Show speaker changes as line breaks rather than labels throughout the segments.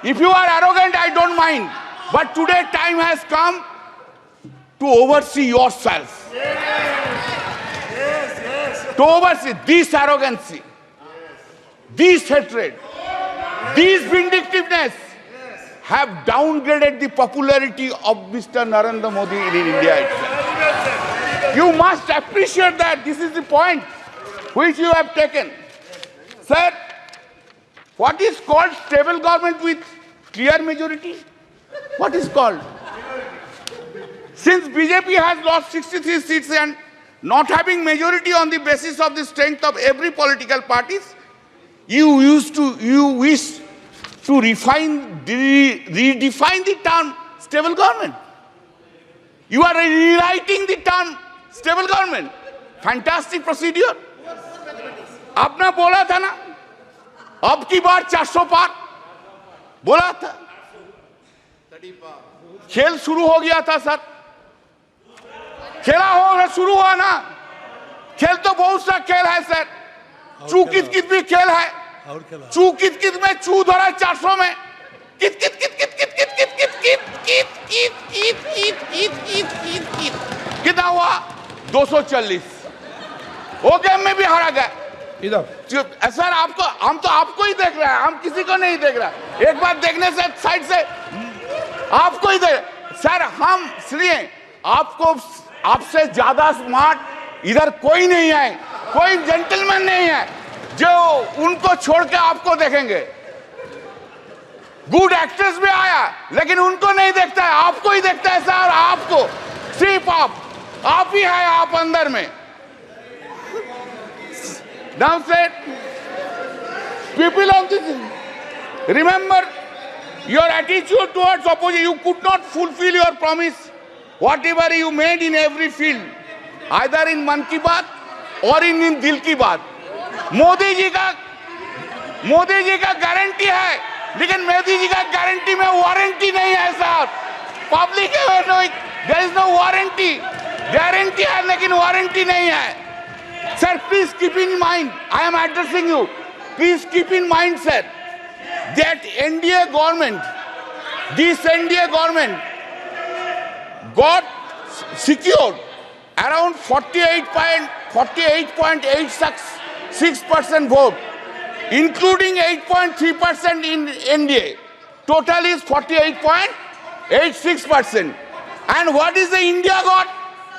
If you are arrogant, I don't mind. But today time has come to oversee yourself. To oversee this arrogancy, this hatred, this vindictiveness have downgraded the popularity of Mr. Narendra Modi in India itself. You must appreciate that. This is the point which you have taken. Sir, what is called stable government with clear majority? What is called? Since BJP has lost 63 seats and not having majority on the basis of the strength of every political parties, you wish to redefine the term stable government. You are rewriting the term stable government. Fantastic procedure. आपने बोला था ना, अब की बार 400 पार बोला था, खेल शुरू हो गया था सर, खेला हो शुरू हुआ ना, खेल तो बहुत सा खेल है सर, चू कित कित भी खेल है, चू कित कित में चू धरा 400 में, कित कित कित कित कित कित कित कित कित कित कित कित कित कित कित कित कित कितना हुआ 240, वो गेम में भी हारा गया। इधर सर आपको, हम तो आपको ही देख रहे हैं, हम किसी को नहीं देख रहा। एक बार देखने से साइड से आपको ही देख सर, हम इसलिए आपको, आपसे ज्यादा स्मार्ट इधर कोई नहीं है, कोई जेंटलमैन नहीं है जो उनको छोड़ के आपको देखेंगे। गुड एक्ट्रेस भी आया लेकिन उनको नहीं देखता है, आपको ही देखता है सर। आपको सिर्फ आप ही है, आप अंदर में। Now said, people of this, remember your attitude towards opposition. You could not fulfill your promise, whatever you made in every field, either in Man Ki Baat or in Dil Ki Baat. Modi ji का guarantee है, लेकिन मोदी जी का guarantee में warranty नहीं है साहब। Public there is no warranty, guarantee है लेकिन वारंटी नहीं है। Sir, please keep in mind, I am addressing you. Please keep in mind, sir, that NDA government, this NDA government got secured around 48.86% vote, including 8.3% in NDA. Total is 48.86%. And what is the India got?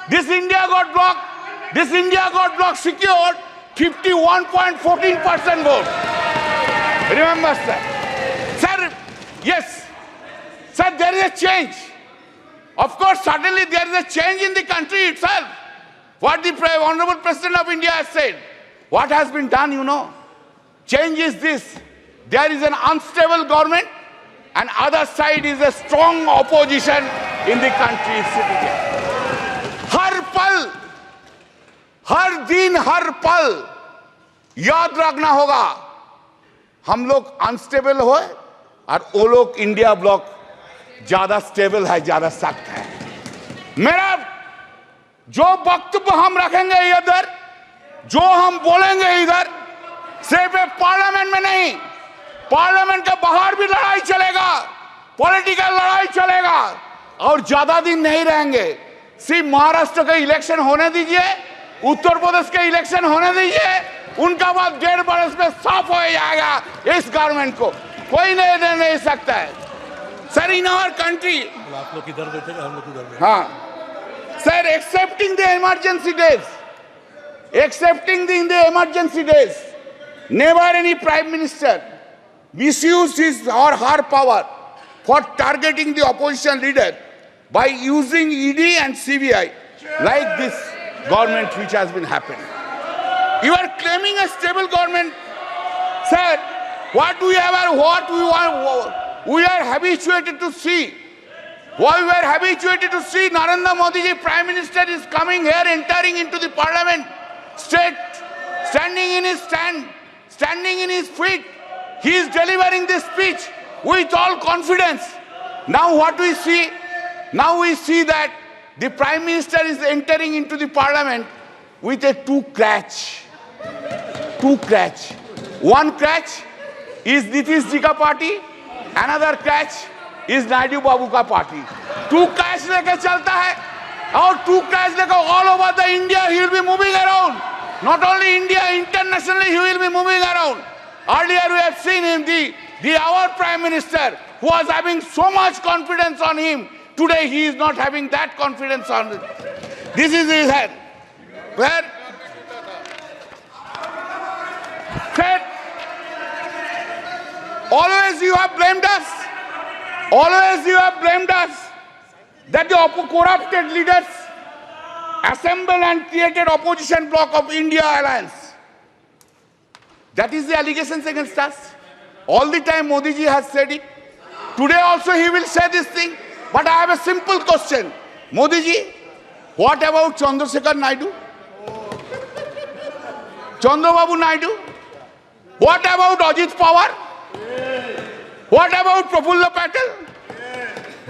This India got blocked. This India got bloc secured 51.14% vote. Remember, sir. Sir, yes. Sir, there is a change. Of course, suddenly there is a change in the country itself. What the Honorable President of India has said. What has been done, you know. Change is this. There is an unstable government and other side is a strong opposition in the country sitting here. हर पल, हर दिन, हर पल याद रखना होगा, हम लोग unstable हो और वो लोग इंडिया ब्लॉक ज्यादा स्टेबल है, ज्यादा सख्त है। मेरा जो वक्तव्य हम रखेंगे इधर, जो हम बोलेंगे इधर, सिर्फ पार्लियामेंट में नहीं, पार्लियामेंट के बाहर भी लड़ाई चलेगा, पॉलिटिकल लड़ाई चलेगा और ज्यादा दिन नहीं रहेंगे। सिर्फ महाराष्ट्र के इलेक्शन होने दीजिए, उत्तर प्रदेश के इलेक्शन होने दीजिए, उनका बाद 1.5 बरस में साफ हो जाएगा इस गवर्नमेंट को, कोई नहीं सकता है। सर, इन आवर कंट्री,
आप लोग इधर बैठेगा, हम लोग इधर बैठेंगे।
हाँ sir, accepting the emergency days, never any prime minister misused his or her power for targeting the opposition leader by using ED and CBI like this government which has been happening. You are claiming a stable government. Sir, what we are habituated to see. What we are habituated to see, Narendra Modi ji, Prime Minister, is coming here, entering into the parliament, standing in his stand, standing in his feet. He is delivering this speech with all confidence. Now what we see? Now we see that the Prime Minister is entering into the parliament with a two crutch. One crutch is Nitish ji ka party Another catch is Naidu Babu का party. 2 catch लेके चलता है और 2 catch लेकर all over the India he will be moving around. Not only India, internationally he will be moving around. Earlier we have seen him, our Prime Minister, who was having so much confidence on him. Today he is not having that confidence on him. This is his head. Where? Said, always you have blamed us. Always you have blamed us that the corrupted leaders assembled and created opposition bloc of India Alliance. That is the allegations against us. All the time Modi ji has said it. Today also he will say this thing. But I have a simple question. Modi ji, what about Chandrasekhar Naidu? Chandrababu Naidu? What about Ajit Pawar? What about Prafulla Patel?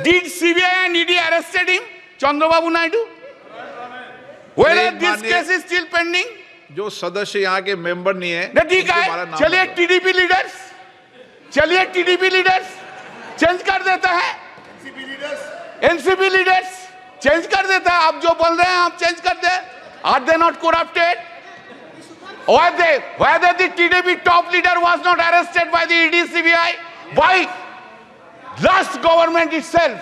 Did CBI and ED arrested him? Chandrababu Naidu? Whether this case is still pending?
जो सदस्य यहाँ के member नहीं है
नहीं ठीक है, चलिए टीडीपी लीडर्स चेंज कर देता है, एनसीपी लीडर्स चेंज कर देता है. आप जो बोल रहे हैं आप चेंज कर दे. Are they not corrupted? Whether the TDP top leader was not arrested by the ED CBI, by last government itself.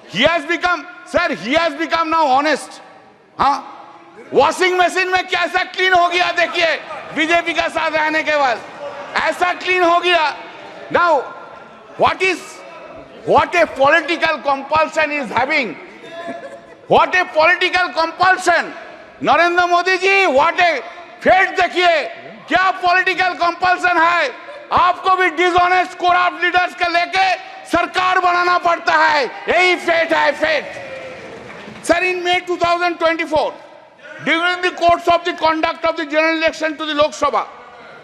He has become now honest. हाँ, वॉशिंग मशीन में कैसा क्लीन हो गया देखिए बीजेपी का साथ रहने के बाद ऐसा क्लीन हो गया. Now what a political compulsion is having. What a political compulsion. Narendra Modi ji, what a fate देखिए क्या पॉलिटिकल कंपल्सन है. आपको भी डिसऑनेस्ट करप्ट लीडर्स के लेके सरकार बनाना पड़ता है. यही फेट है, fate. Sir, in May 2024, during the course of the conduct of the general election to the Lok Sabha,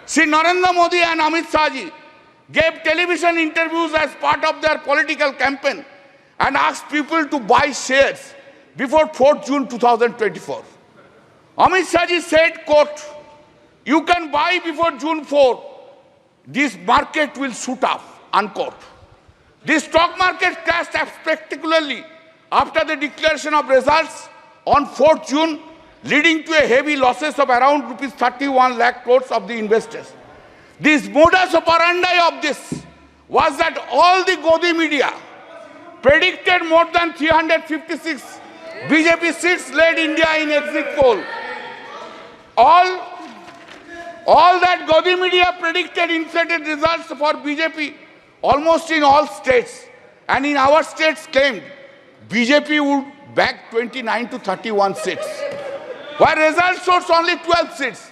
Shri Narendra Modi and Amit Shah ji gave television interviews as part of their political campaign and asked people to buy shares before 4th June 2024. Amit Shah ji said, quote, "You can buy before June 4. This market will shoot up," unquote. The stock market crashed spectacularly after the declaration of results on 4th June, leading to a heavy losses of around rupees 31 lakh crores of the investors. This modus operandi of this was that all the Godi media predicted more than 356 BJP seats led India in exit poll. All that Godi media predicted inflated results for BJP almost in all states, and in our states claimed BJP would bag 29 to 31 seats, while results shows only 12 seats.